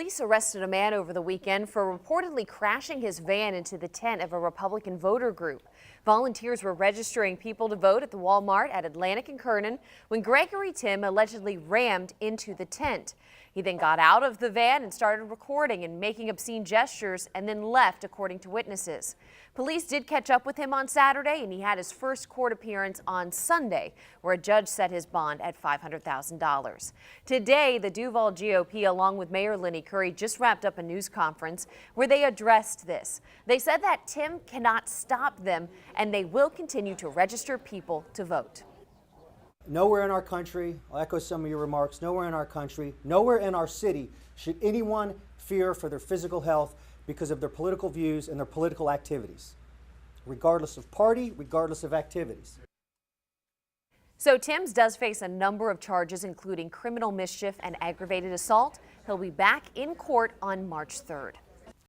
Police arrested a man over the weekend for reportedly crashing his van into the tent of a Republican voter group. Volunteers were registering people to vote at the Walmart at Atlantic and Kernan when Gregory Timm allegedly rammed into the tent. He then got out of the van and started recording and making obscene gestures and then left, according to witnesses. Police did catch up with him on Saturday, and he had his first court appearance on Sunday, where a judge set his bond at $500,000. Today, the Duval GOP, along with Mayor Lenny Curry, just wrapped up a news conference where they addressed this. They said that Timm cannot stop them, and they will continue to register people to vote. Nowhere in our country, I'll echo some of your remarks, nowhere in our country, nowhere in our city should anyone fear for their physical health because of their political views and their political activities, regardless of party, regardless of activities. So Timm does face a number of charges, including criminal mischief and aggravated assault. He'll be back in court on March 3rd.